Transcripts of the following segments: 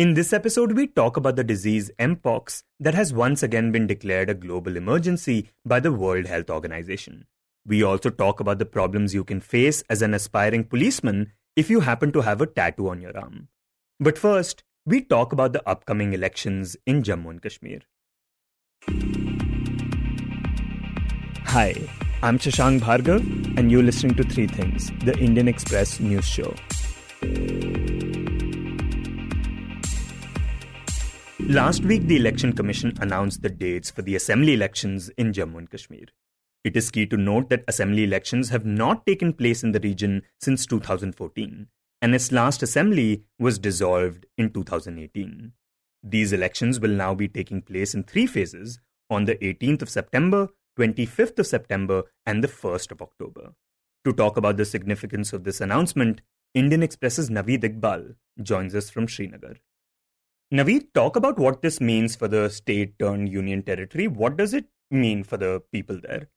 In this episode, we talk about the disease Mpox that has once again been declared a global emergency by the World Health Organization. We also talk about the problems you can face as an aspiring policeman if you happen to have a tattoo on your arm. But first, we talk about the upcoming elections in Jammu and Kashmir. Hi, I'm Shashank Bhargava, and you're listening to Three Things, the Indian Express news show. Last week, the Election Commission announced the dates for the assembly elections in Jammu and Kashmir. It is key to note that assembly elections have not taken place in the region since 2014, and its last assembly was dissolved in 2018. These elections will now be taking place in three phases on the 18th of September, 25th of September, and the 1st of October. To talk about the significance of this announcement, Indian Express's Naveed Iqbal joins us from Srinagar. Naveed, talk about what this means for the state-turned-union territory. What does it mean for the people there?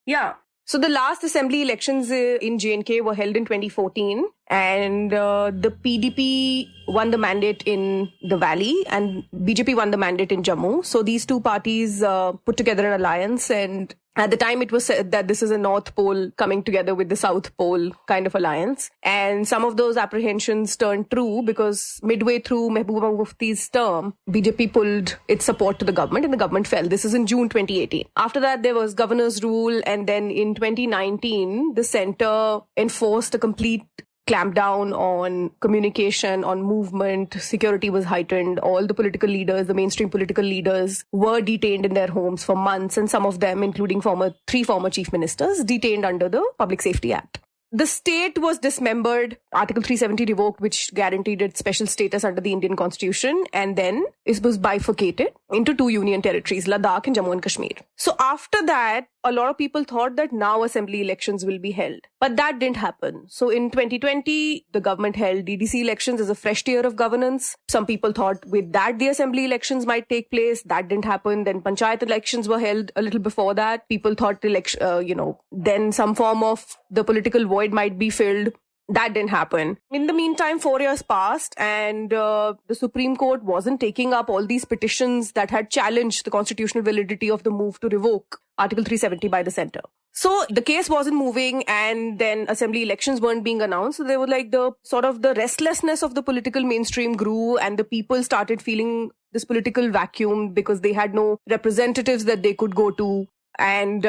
Yeah. So the last assembly elections in J&K were held in 2014, and the PDP won the mandate in the Valley and BJP won the mandate in Jammu. So these two parties put together an alliance, and at the time it was said that this is a North Pole coming together with the South Pole kind of alliance. And some of those apprehensions turned true because midway through Mehbooba Mufti's term, BJP pulled its support to the government and the government fell. This is in June 2018. After that, there was governor's rule, and then in 2019, the centre enforced a complete clampdown on communication, on movement. Security was heightened. All the political leaders, the mainstream political leaders, were detained in their homes for months, and some of them, including three former chief ministers, detained under the Public Safety Act. The state was dismembered, Article 370 revoked, which guaranteed its special status under the Indian Constitution, and then it was bifurcated into two union territories, Ladakh and Jammu and Kashmir. So after that, a lot of people thought that now assembly elections will be held. But that didn't happen. So in 2020, the government held DDC elections as a fresh tier of governance. Some people thought with that the assembly elections might take place. That didn't happen. Then panchayat elections were held a little before that. People thought then some form of the political void might be filled. That didn't happen. In the meantime, 4 years passed, and the Supreme Court wasn't taking up all these petitions that had challenged the constitutional validity of the move to revoke Article 370 by the centre. So the case wasn't moving, and then assembly elections weren't being announced. So they were like the restlessness of the political mainstream grew, and the people started feeling this political vacuum because they had no representatives that they could go to. And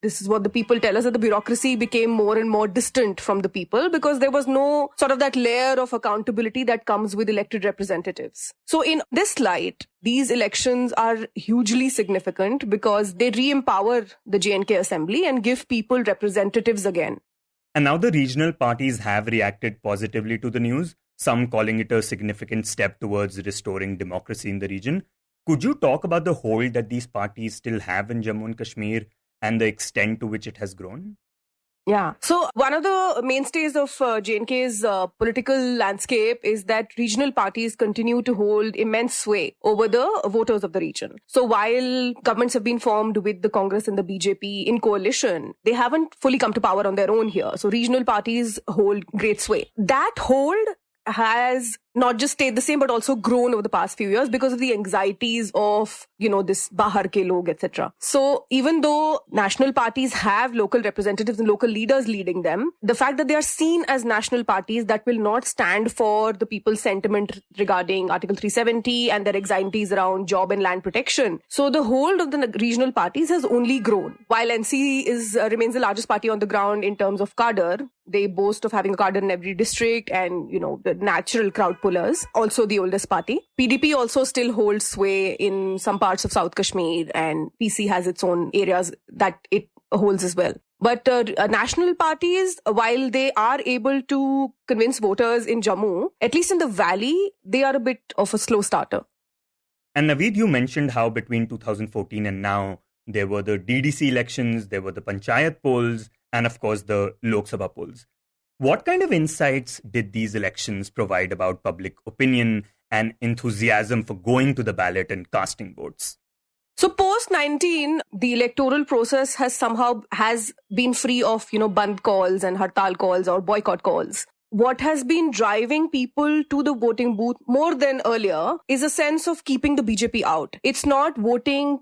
this is what the people tell us, that the bureaucracy became more and more distant from the people because there was no sort of that layer of accountability that comes with elected representatives. So in this light, these elections are hugely significant because they re-empower the J&K Assembly and give people representatives again. And now the regional parties have reacted positively to the news, some calling it a significant step towards restoring democracy in the region. Could you talk about the hold that these parties still have in Jammu and Kashmir and the extent to which it has grown? Yeah. So one of the mainstays of J&K's political landscape is that regional parties continue to hold immense sway over the voters of the region. So while governments have been formed with the Congress and the BJP in coalition, they haven't fully come to power on their own here. So regional parties hold great sway. That hold has not just stayed the same, but also grown over the past few years because of the anxieties of, this Bahar ke log, etc. So even though national parties have local representatives and local leaders leading them, the fact that they are seen as national parties that will not stand for the people's sentiment regarding Article 370 and their anxieties around job and land protection. So the hold of the regional parties has only grown. While NC remains the largest party on the ground in terms of cadre, they boast of having a cadre in every district and, the natural crowd pullers, also the oldest party. PDP also still holds sway in some parts of South Kashmir, and PC has its own areas that it holds as well. But national parties, while they are able to convince voters in Jammu, at least in the valley, they are a bit of a slow starter. And Naveed, you mentioned how between 2014 and now, there were the DDC elections, there were the panchayat polls, and of course the Lok Sabha polls. What kind of insights did these elections provide about public opinion and enthusiasm for going to the ballot and casting votes? So post-19, the electoral process has been free of, band calls and hartal calls or boycott calls. what has been driving people to the voting booth more than earlier is a sense of keeping the BJP out. It's not voting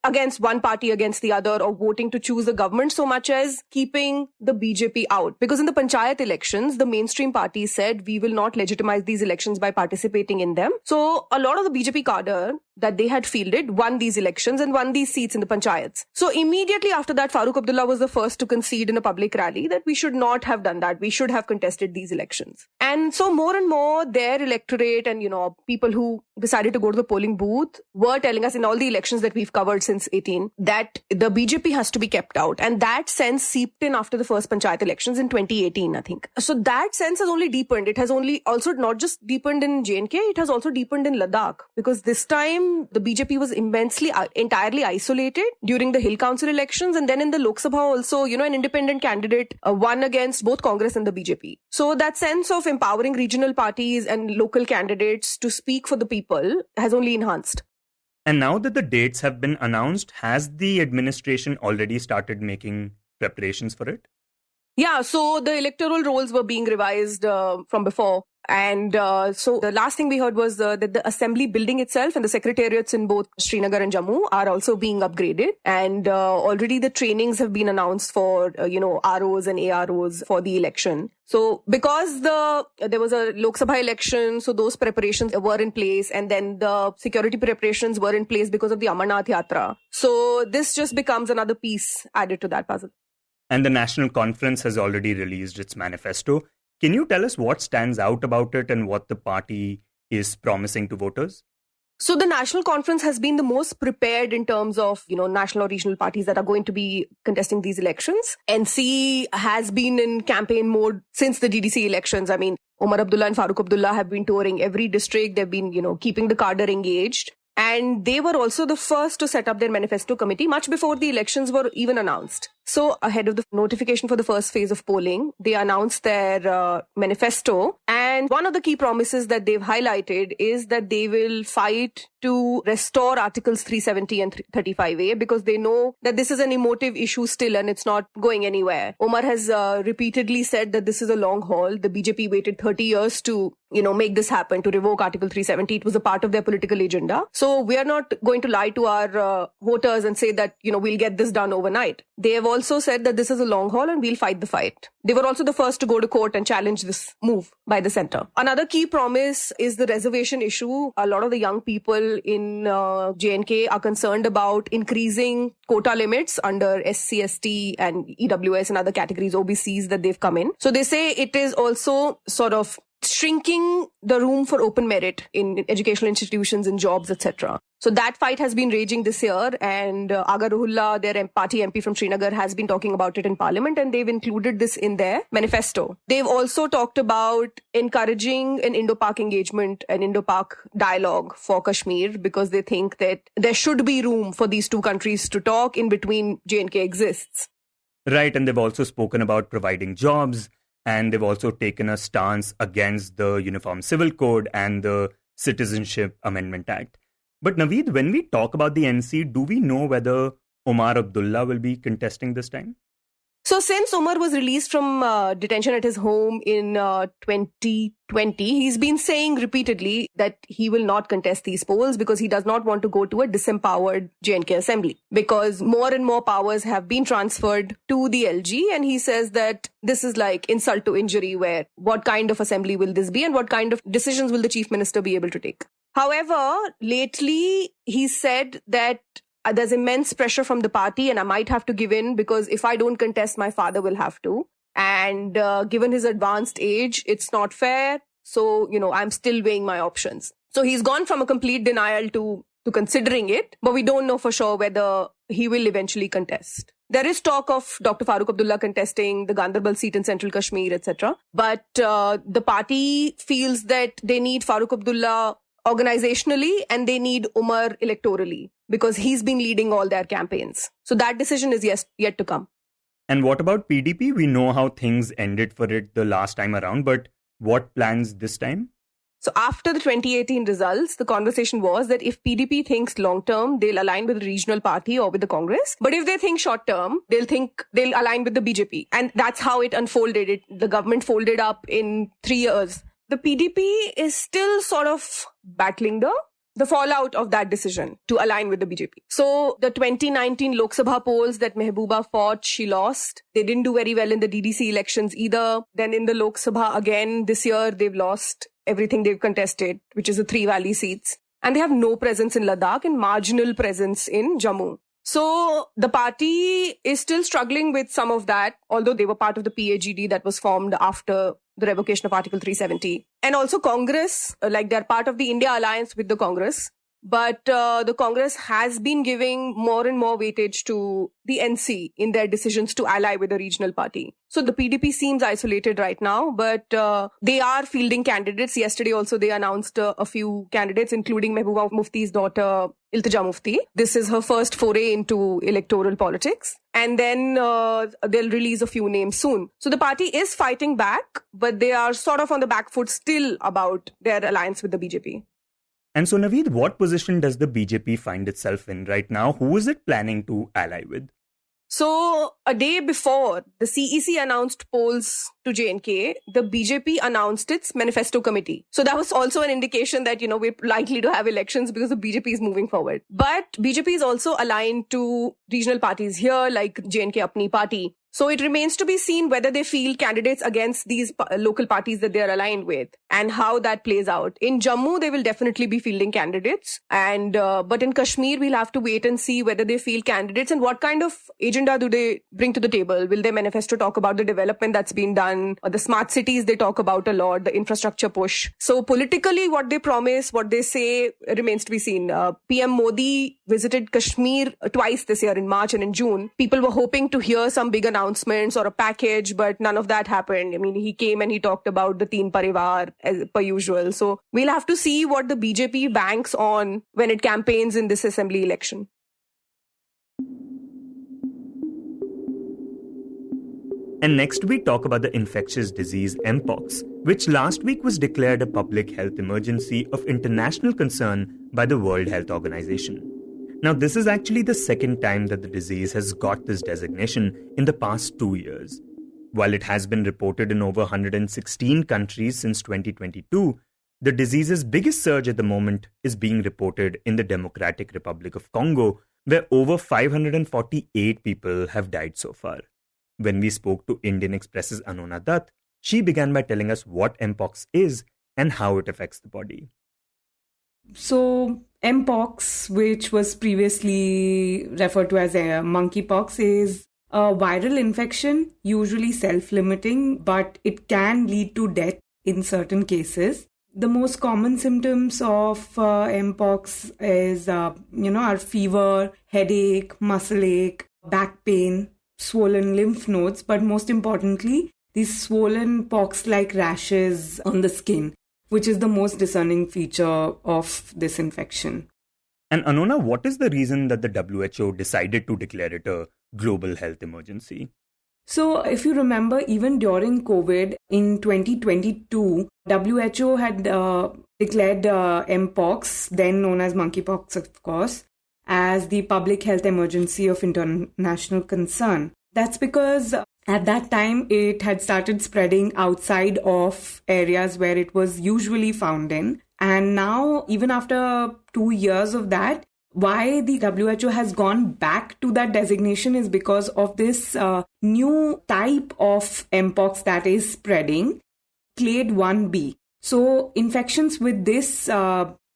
against one party against the other or voting to choose the government so much as keeping the BJP out. Because in the panchayat elections, the mainstream parties said we will not legitimize these elections by participating in them. So a lot of the BJP cadre that they had fielded won these elections and won these seats in the panchayats. So immediately after that, Farooq Abdullah was the first to concede in a public rally that we should not have done that. We should have contested these elections. And so more and more their electorate and, people who decided to go to the polling booth were telling us in all the elections that we've covered since 18 that the BJP has to be kept out. And that sense seeped in after the first panchayat elections in 2018, I think. So that sense has only deepened. It has only also not just deepened in J&K, it has also deepened in Ladakh, because this time the BJP was entirely isolated during the Hill Council elections, and then in the Lok Sabha also, an independent candidate won against both Congress and the BJP. So that sense of empowering regional parties and local candidates to speak for the people has only enhanced. And now that the dates have been announced, has the administration already started making preparations for it? Yeah, so the electoral rolls were being revised from before. And so the last thing we heard was that the assembly building itself and the secretariats in both Srinagar and Jammu are also being upgraded. And already the trainings have been announced for, ROs and AROs for the election. So because there was a Lok Sabha election, so those preparations were in place, and then the security preparations were in place because of the Amarnath Yatra. So this just becomes another piece added to that puzzle. And the National Conference has already released its manifesto. Can you tell us what stands out about it and what the party is promising to voters? So the National Conference has been the most prepared in terms of, national or regional parties that are going to be contesting these elections. NC has been in campaign mode since the DDC elections. I mean, Omar Abdullah and Farooq Abdullah have been touring every district. They've been, keeping the cadre engaged. And they were also the first to set up their manifesto committee much before the elections were even announced. So ahead of the notification for the first phase of polling, they announced their manifesto. And one of the key promises that they've highlighted is that they will fight to restore Articles 370 and 35A because they know that this is an emotive issue still and it's not going anywhere. Omar has repeatedly said that this is a long haul. The BJP waited 30 years to make this happen, to revoke Article 370. It was a part of their political agenda. So we are not going to lie to our voters and say that, we'll get this done overnight. They have also said that this is a long haul and we'll fight the fight. They were also the first to go to court and challenge this move by the centre. Another key promise is the reservation issue. A lot of the young people in J&K are concerned about increasing quota limits under SC, ST and EWS and other categories, OBCs that they've come in. So they say it is also sort of shrinking the room for open merit in educational institutions and jobs, etc. So that fight has been raging this year, and Aga Ruhullah, their party MP from Srinagar, has been talking about it in parliament, and they've included this in their manifesto. They've also talked about encouraging an Indo-Pak engagement, an Indo-Pak dialogue for Kashmir, because they think that there should be room for these two countries to talk in between J&K exists. Right, and they've also spoken about providing jobs, and they've also taken a stance against the Uniform Civil Code and the Citizenship Amendment Act. But Naveed, when we talk about the NC, do we know whether Omar Abdullah will be contesting this time? So since Omar was released from detention at his home in 2020, he's been saying repeatedly that he will not contest these polls because he does not want to go to a disempowered J&K assembly, because more and more powers have been transferred to the LG, and he says that this is like insult to injury, where what kind of assembly will this be and what kind of decisions will the chief minister be able to take. However, lately he said that there's immense pressure from the party and I might have to give in because if I don't contest, my father will have to. And given his advanced age, it's not fair. So, I'm still weighing my options. So he's gone from a complete denial to considering it, but we don't know for sure whether he will eventually contest. There is talk of Dr. Farooq Abdullah contesting the Gandarbal seat in Central Kashmir, etc. But the party feels that they need Farooq Abdullah organizationally and they need Umar electorally because he's been leading all their campaigns. So that decision is yet to come. And what about PDP? We know how things ended for it the last time around, but what plans this time? So after the 2018 results, the conversation was that if PDP thinks long-term, they'll align with the regional party or with the Congress. But if they think short-term, they'll align with the BJP. And that's how it unfolded. The government folded up in 3 years. The PDP is still sort of battling the fallout of that decision to align with the BJP. So the 2019 Lok Sabha polls that Mehbooba fought, she lost. They didn't do very well in the DDC elections either. Then in the Lok Sabha again this year, they've lost everything they've contested, which is the 3 valley seats. And they have no presence in Ladakh and marginal presence in Jammu. So the party is still struggling with some of that, although they were part of the PAGD that was formed after the revocation of Article 370. And also Congress, they're part of the India alliance with the Congress. But the Congress has been giving more and more weightage to the NC in their decisions to ally with the regional party. So the PDP seems isolated right now, but they are fielding candidates. Yesterday also they announced a few candidates, including Mehbooba Mufti's daughter, Iltija Mufti. This is her first foray into electoral politics. And then they'll release a few names soon. So the party is fighting back, but they are sort of on the back foot still about their alliance with the BJP. And so, Naveed, what position does the BJP find itself in right now? Who is it planning to ally with? So, a day before the CEC announced polls to J&K, the BJP announced its manifesto committee. So that was also an indication that, we're likely to have elections because the BJP is moving forward. But BJP is also aligned to regional parties here, like J&K Apni Party. So it remains to be seen whether they field candidates against these local parties that they are aligned with and how that plays out. In Jammu, they will definitely be fielding candidates. And but in Kashmir, we'll have to wait and see whether they field candidates and what kind of agenda do they bring to the table. Will their manifesto talk about the development that's been done? Or the smart cities they talk about a lot, the infrastructure push. So politically, what they promise, what they say remains to be seen. PM Modi visited Kashmir twice this year in March and in June. People were hoping to hear some big announcements or a package, but none of that happened. I mean, he came and he talked about the Teen Parivar as per usual. So we'll have to see what the BJP banks on when it campaigns in this assembly election. And next we talk about the infectious disease Mpox, which last week was declared a public health emergency of international concern by the World Health Organization. Now, this is actually the second time that the disease has got this designation in the past 2 years. While it has been reported in over 116 countries since 2022, the disease's biggest surge at the moment is being reported in the Democratic Republic of Congo, where over 548 people have died so far. When we spoke to Indian Express's Anonna Dutt, she began by telling us what Mpox is and how it affects the body. So, Mpox, which was previously referred to as Monkeypox, is a viral infection, usually self-limiting, but it can lead to death in certain cases. The most common symptoms of Mpox is, are fever, headache, muscle ache, back pain, swollen lymph nodes, but most importantly, these swollen pox-like rashes on the skin, which is the most discerning feature of this infection. And Anonna, what is the reason that the WHO decided to declare it a global health emergency? So if you remember, even during COVID in 2022, WHO had declared Mpox, then known as monkeypox, of course, as the public health emergency of international concern. That's because at that time, it had started spreading outside of areas where it was usually found in. And now, even after 2 years of that, why the WHO has gone back to that designation is because of this new type of Mpox that is spreading, Clade 1b. So infections with this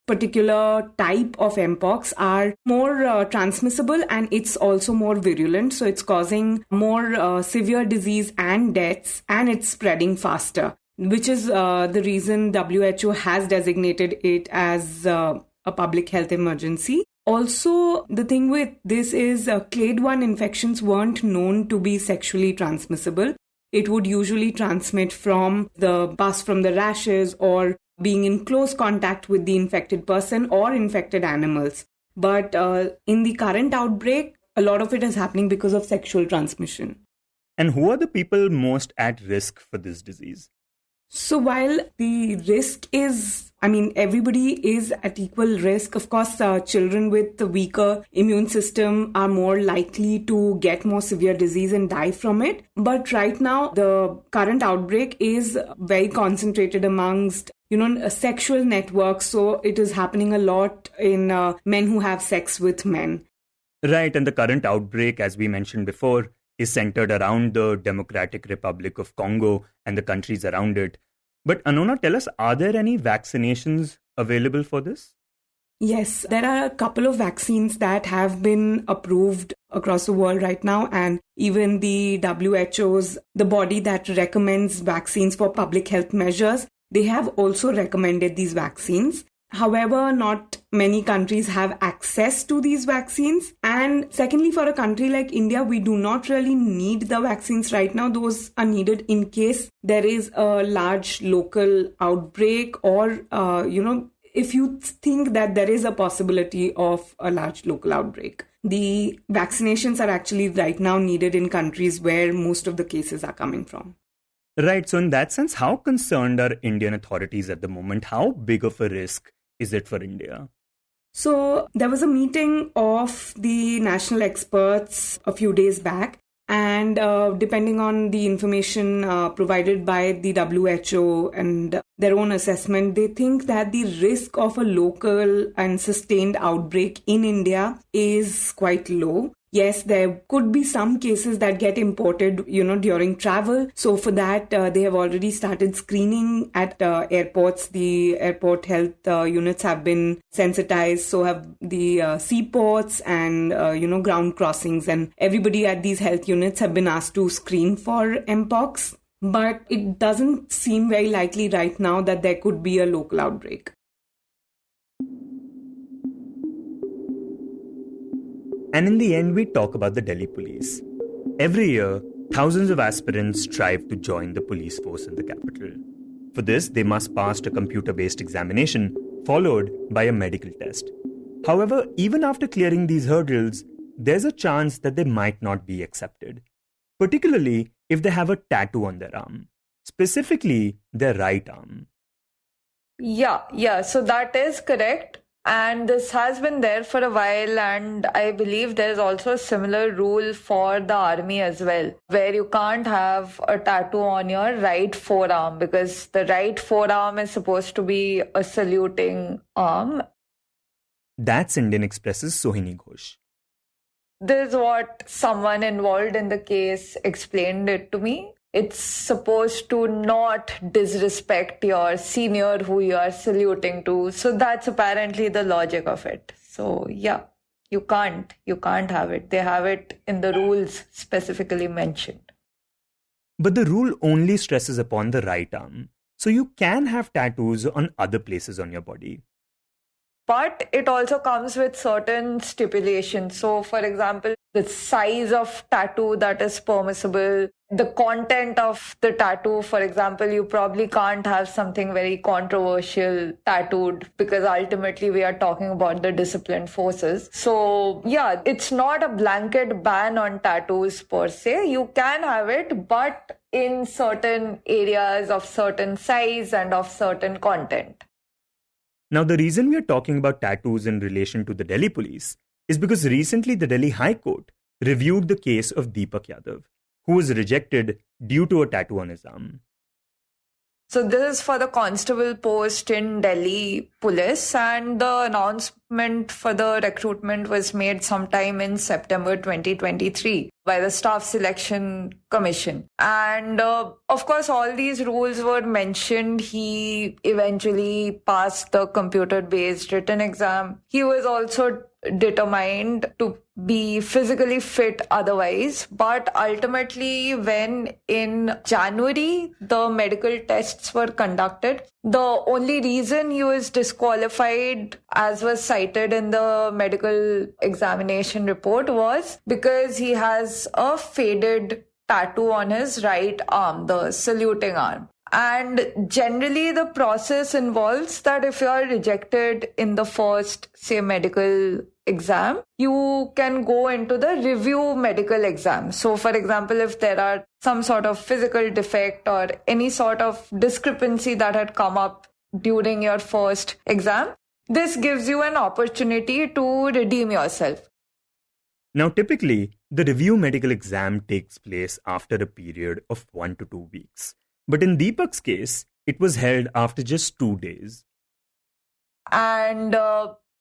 particular type of Mpox are more transmissible, and it's also more virulent. So it's causing more severe disease and deaths, and it's spreading faster, which is the reason WHO has designated it as a public health emergency. Also, the thing with this is Clade 1 infections weren't known to be sexually transmissible. It would usually transmit from the pus from the rashes or being in close contact with the infected person or infected animals. But in the current outbreak, a lot of it is happening because of sexual transmission. And who are the people most at risk for this disease? So while the risk is everybody is at equal risk. Of course, children with the weaker immune system are more likely to get more severe disease and die from it. But right now, the current outbreak is very concentrated amongst sexual networks. So it is happening a lot in men who have sex with men. Right. And the current outbreak, as we mentioned before, is centered around the Democratic Republic of Congo and the countries around it. But Anonna, tell us, are there any vaccinations available for this? Yes, there are a couple of vaccines that have been approved across the world right now. And even the WHO's, the body that recommends vaccines for public health measures, they have also recommended these vaccines. However, not many countries have access to these vaccines. And secondly, for a country like India, we do not really need the vaccines right now. Those are needed in case there is a large local outbreak or, if you think that there is a possibility of a large local outbreak. The vaccinations are actually right now needed in countries where most of the cases are coming from. Right. So in that sense, how concerned are Indian authorities at the moment? How big of a risk is it for India? So there was a meeting of the national experts a few days back. And depending on the information provided by the WHO and their own assessment, they think that the risk of a local and sustained outbreak in India is quite low. Yes, there could be some cases that get imported, during travel. So for that, they have already started screening at airports. The airport health units have been sensitized. So have the seaports and, ground crossings. And everybody at these health units have been asked to screen for Mpox. But it doesn't seem very likely right now that there could be a local outbreak. And in the end, we talk about the Delhi police. Every year, thousands of aspirants strive to join the police force in the capital. For this, they must pass a computer-based examination, followed by a medical test. However, even after clearing these hurdles, there's a chance that they might not be accepted, particularly if they have a tattoo on their arm, specifically their right arm. Yeah, so that is correct. And this has been there for a while, and I believe there's also a similar rule for the army as well, where you can't have a tattoo on your right forearm because the right forearm is supposed to be a saluting arm. That's Indian Express's Sohini Ghosh. This is what someone involved in the case explained it to me. It's supposed to not disrespect your senior who you are saluting to. So that's apparently the logic of it. So yeah, you can't have it. They have it in the rules specifically mentioned. But the rule only stresses upon the right arm. So you can have tattoos on other places on your body. But it also comes with certain stipulations. So, for example, the size of tattoo that is permissible, the content of the tattoo. For example, you probably can't have something very controversial tattooed because ultimately we are talking about the disciplined forces. So, yeah, it's not a blanket ban on tattoos per se. You can have it, but in certain areas of certain size and of certain content. Now, the reason we are talking about tattoos in relation to the Delhi police is because recently the Delhi High Court reviewed the case of Deepak Yadav, who was rejected due to a tattoo on his arm. So this is for the constable post in Delhi police, and the announcement for the recruitment was made sometime in September 2023 by the Staff Selection Commission. And of course, all these rules were mentioned. He eventually passed the computer-based written exam. He was also determined to be physically fit otherwise, but ultimately when in January the medical tests were conducted, the only reason he was disqualified, as was cited in the medical examination report, was because he has a faded tattoo on his right arm, the saluting arm. And generally, the process involves that if you are rejected in the first, say, medical exam, you can go into the review medical exam. So, for example, if there are some sort of physical defect or any sort of discrepancy that had come up during your first exam, this gives you an opportunity to redeem yourself. Now, typically, the review medical exam takes place after a period of 1 to 2 weeks. But in Deepak's case, it was held after just 2 days. And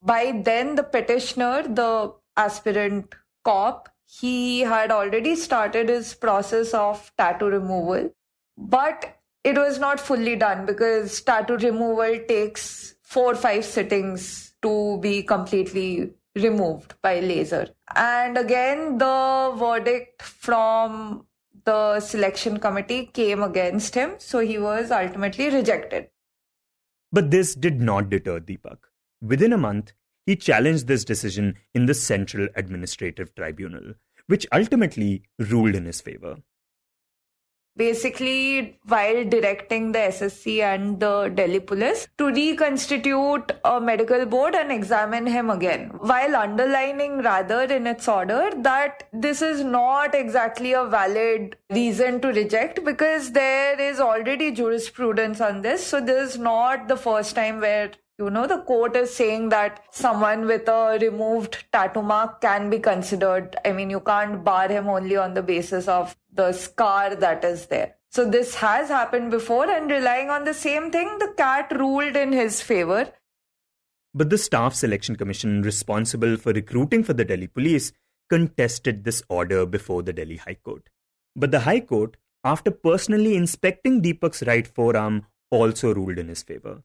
by then, the petitioner, the aspirant cop, he had already started his process of tattoo removal. But it was not fully done because tattoo removal takes 4 or 5 sittings to be completely removed by laser. And again, the verdict from the selection committee came against him, so he was ultimately rejected. But this did not deter Deepak. Within a month, he challenged this decision in the Central Administrative Tribunal, which ultimately ruled in his favor. Basically, while directing the SSC and the Delhi police to reconstitute a medical board and examine him again, while underlining rather in its order that this is not exactly a valid reason to reject because there is already jurisprudence on this. So this is not the first time where the court is saying that someone with a removed tattoo mark can be considered. I mean, you can't bar him only on the basis of the scar that is there. So this has happened before, and relying on the same thing, the CAT ruled in his favor. But the Staff Selection Commission responsible for recruiting for the Delhi police contested this order before the Delhi High Court. But the High Court, after personally inspecting Deepak's right forearm, also ruled in his favor.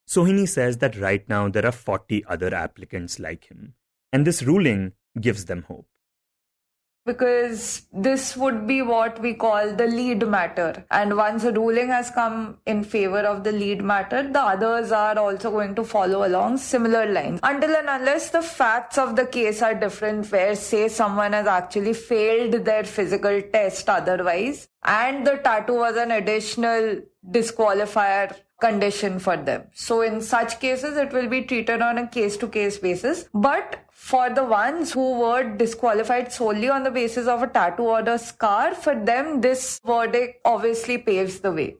Sohini says that right now there are 40 other applicants like him, and this ruling gives them hope. Because this would be what we call the lead matter. And once a ruling has come in favor of the lead matter, the others are also going to follow along similar lines. Until and unless the facts of the case are different, where say someone has actually failed their physical test otherwise, and the tattoo was an additional disqualifier condition for them. So in such cases, it will be treated on a case-to-case basis. But for the ones who were disqualified solely on the basis of a tattoo or a scar, for them, this verdict obviously paves the way.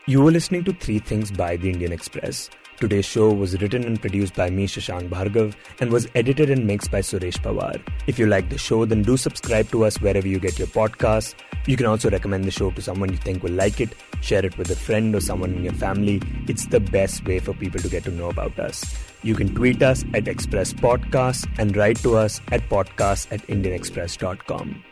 You were listening to 3 Things by the Indian Express. Today's show was written and produced by me, Shashank Bhargava, and was edited and mixed by Suresh Pawar. If you like the show, then do subscribe to us wherever you get your podcasts. You can also recommend the show to someone you think will like it, share it with a friend or someone in your family. It's the best way for people to get to know about us. You can tweet us at Express Podcasts and write to us at podcasts@indianexpress.com.